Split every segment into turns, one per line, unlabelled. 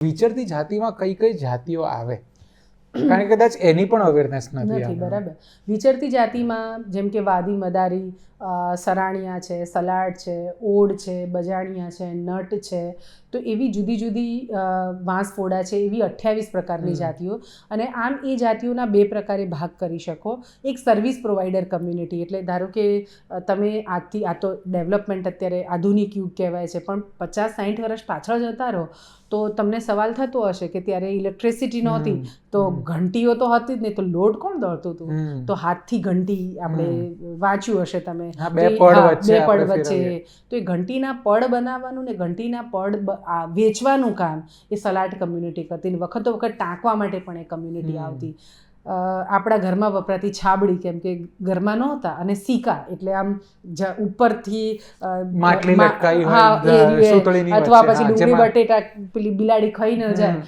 વિચરતી જાતિમાં કઈ કઈ જાતિઓ આવે? કારણ કે કદાચ એની પણ અવેરનેસ નથી.
બરાબર. વિચરતી જાતિમાં જેમ કે વાદી મદારી, સરાણિયા છે, સલાડ છે, ઓડ છે, બજાણિયા છે, નટ છે, તો એવી જુદી જુદી વાંસફોડા છે, એવી 28 પ્રકારની જાતિઓ. અને આમ એ જાતિઓના 2 પ્રકારે ભાગ કરી શકો. એક સર્વિસ પ્રોવાઈડર કમ્યુનિટી, એટલે ધારો કે તમે આજથી, આ તો ડેવલપમેન્ટ અત્યારે આધુનિક યુગ કહેવાય છે, પણ 50-60 વર્ષ પાછળ જતા રહો તો તમને સવાલ થતો હશે કે ત્યારે ઇલેક્ટ્રિસિટી નહોતી તો ઘંટીઓ તો હતી જ નહીં, તો લોડ કોણ દળતું હતું? તો હાથથી ઘંટી, આપણે વાંચ્યું હશે તમે, 2 પડ વચ્ચે. તો એ ઘંટીના પડ બનાવવાનું ને ઘંટીના પડ વેચવાનું કામ એ સલાડ કમ્યુનિટી કરતી. વખતો વખત ટાંકવા માટે પણ એ કમ્યુનિટી આવતી. આપણા ઘરમાં વપરાતી છાબડી, કેમ કે ઘરમાં નહોતા, અને સિક્કા એટલે આમ ઉપરથી
માટલી લટકાઈ હોય,
અથવા પછી ડુંગળી બટેટા પેલી બિલાડી ખાઈ ન જાય,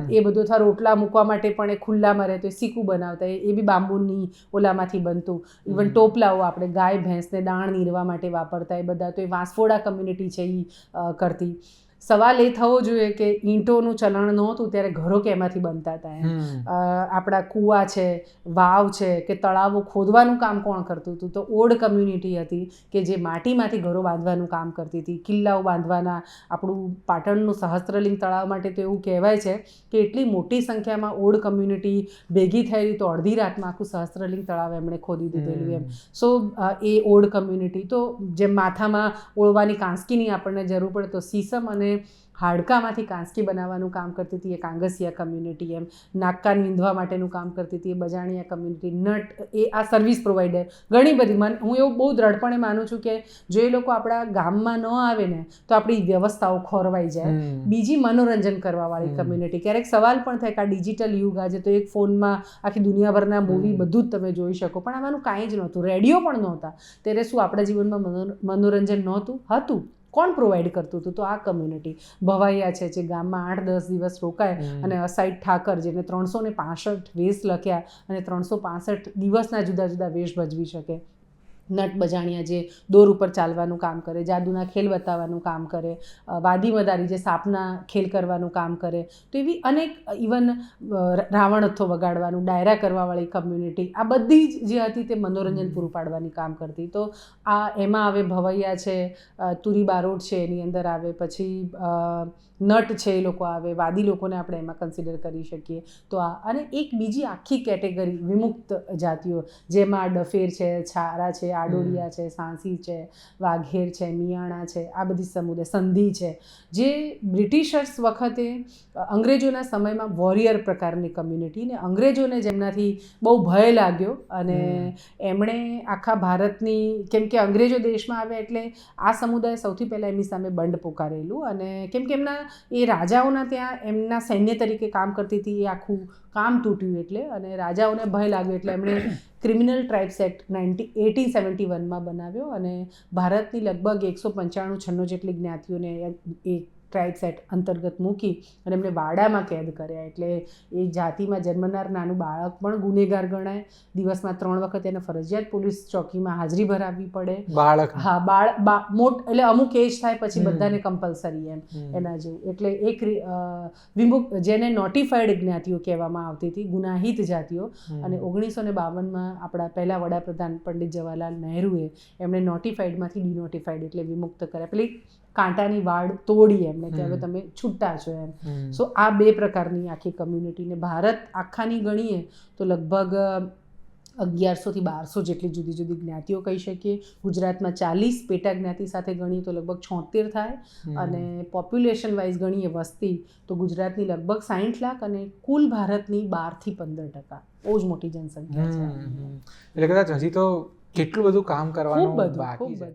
એ બધું, અથવા રોટલા મૂકવા માટે પણ એ ખુલ્લામાં રહે તો સિક્કું બનાવતા, એ બી બાંબુની ઓલામાંથી બનતું. ઇવન ટોપલાઓ આપણે ગાય ભેંસને દાણ નીરવા માટે વાપરતા, એ બધા તો એ વાંસફોડા કમ્યુનિટી છે એ કરતી. સવાલ એ થવો જોઈએ કે ઈંટોનું ચલણ નહોતું ત્યારે ઘરો કેમાંથી બનતા હતા એમ. આપણા કૂવા છે, વાવ છે કે તળાવો ખોદવાનું કામ કોણ કરતું હતું? તો ઓડ કમ્યુનિટી હતી કે જે માટીમાંથી ઘરો બાંધવાનું કામ કરતી હતી, કિલ્લાઓ બાંધવાના. આપણું પાટણનું સહસ્ત્રલિંગ તળાવ માટે તો એવું કહેવાય છે કે એટલી મોટી સંખ્યામાં ઓડ કમ્યુનિટી ભેગી થયેલી તો અડધી રાતમાં આખું સહસ્ત્રલિંગ તળાવ એમણે ખોદી દીધેલું એમ. સો એ ઓડ કમ્યુનિટી. તો જેમ માથામાં ઓળવાની કાંસકીની આપણને જરૂર પડે તો સીસમ અને હાડકામાંથી કાંસકી બનાવવાનું કામ કરતી હતી એ કાંગસિયા કમ્યુનિટી એમ. નાકકાન વિંધવા માટેનું કામ કરતી હતી એ બજાણિયા કમ્યુનિટી. નટ એ આ સર્વિસ પ્રોવાઈડર ઘણી બધી. હું એવું બહુ દ્રઢપણે માનું છું કે જો એ લોકો આપણા ગામમાં ન આવે ને તો આપણી વ્યવસ્થાઓ ખોરવાઈ જાય. બીજી મનોરંજન કરવાવાળી કમ્યુનિટી. ક્યારેક સવાલ પણ થાય કે આ ડિજિટલ યુગ, આજે તો એક ફોનમાં આખી દુનિયાભરના મૂવી બધું જ તમે જોઈ શકો, પણ આમાંનું કાંઈ જ નહોતું. રેડિયો પણ નહોતા ત્યારે. શું આપણા જીવનમાં મનોરંજન નહોતું? હતું. કોણ પ્રોવાઈડ કરતું હતું? તો આ કમ્યુનિટી. ભવાઈયા છે જે ગામમાં 8-10 દિવસ રોકાય અને અસાઈડ ઠાકર, જેને 365 વેશ લખ્યા અને 365 દિવસના જુદા જુદા વેશ ભજવી શકે. નટ બજાણિયા જે દોર ઉપર ચાલવાનું કામ કરે, જાદુના ખેલ બતાવવાનું કામ કરે. વાદી મદારી જે સાપના ખેલ કરવાનું કામ કરે. તો એવી અનેક, ઇવન રાવણથ્થો વગાડવાનું, ડાયરા કરવાવાળી કમ્યુનિટી. આ બધી જ જે હતી તે મનોરંજન પૂરું પાડવાની કામ કરતી. તો આ એમાં આવે ભવૈયા છે, તુરી બારોટ છે એની અંદર આવે, પછી નટ છે એ લોકો આવે, વાદી લોકોને આપણે એમાં કન્સિડર કરી શકીએ. તો આ, અને એક બીજી આખી કેટેગરી વિમુક્ત જાતિઓ, જેમાં ડફેર છે, છારા છે, આડોડિયા છે, સાંસી છે, વાઘેર છે, મિયાણા છે, આ બધી સમુદાય, સંધી છે, જે બ્રિટિશર્સ વખતે અંગ્રેજોના સમયમાં વોરિયર પ્રકારની કમ્યુનિટી. ને અંગ્રેજોને જેમનાથી બહુ ભય લાગ્યો અને એમણે આખા ભારતની, કેમ કે અંગ્રેજો દેશમાં આવ્યા એટલે આ સમુદાય સૌથી પહેલાં એમની સામે બંડ પોકારેલું. અને કેમ કે એમના એ રાજાઓના ત્યાં એમના સૈન્ય તરીકે કામ કરતી હતી, એ આખું કામ તૂટ્યું એટલે, અને રાજાઓને ભય લાગ્યો એટલે એમણે ક્રિમિનલ ટ્રાઇબ્સ એક્ટ 1871માં બનાવ્યો અને ભારતની લગભગ 195-96 જેટલી જ્ઞાતિઓને એ ટ્રાઇબ્સ એક્ટ અંતર્ગત મૂકી અને એમને વાડામાં કેદ કર્યા. એટલે એ જાતિમાં જન્મનાર નાનું બાળક પણ ગુનેગાર ગણાય. દિવસમાં 3 વખત એને ફરજિયાત પોલીસ ચોકીમાં હાજરી ભરાવવી પડે.
બાળક,
હા, એટલે અમુક એજ થાય પછી બધાને કમ્પલસરી એમ, એના જેવું. એટલે એક વિમુક્ત, જેને નોટિફાઈડ જ્ઞાતિઓ કહેવામાં આવતી હતી, ગુનાહિત જાતિઓ. અને 1952માં આપણા પહેલા વડાપ્રધાન પંડિત જવાહરલાલ નહેરુએ એમણે નોટિફાઈડમાંથી ડિનોટિફાઈડ એટલે વિમુક્ત કર્યા. પેલી કાંટાની વાડ તોડી એમને કે હવે તમે છૂટા છો એમ. સો આ 2 પ્રકારની આખી કમ્યુનિટીને ભારત આખાની ગણીએ તો લગભગ 1100 થી 1200 જેટલી જુદી જુદી જ્ઞાતિઓ કહી શકીએ. ગુજરાતમાં 40 પેટા જ્ઞાતિ સાથે ગણીએ તો લગભગ 76 થાય. અને પોપ્યુલેશન વાઇઝ ગણીએ વસ્તી તો ગુજરાતની લગભગ 60 લાખ અને કુલ ભારતની 12-15%. બહુ જ મોટી જનસંખ્યા છે.
એટલે કદાચ હજી તો કેટલું બધું કામ કરવાનું બાકી છે.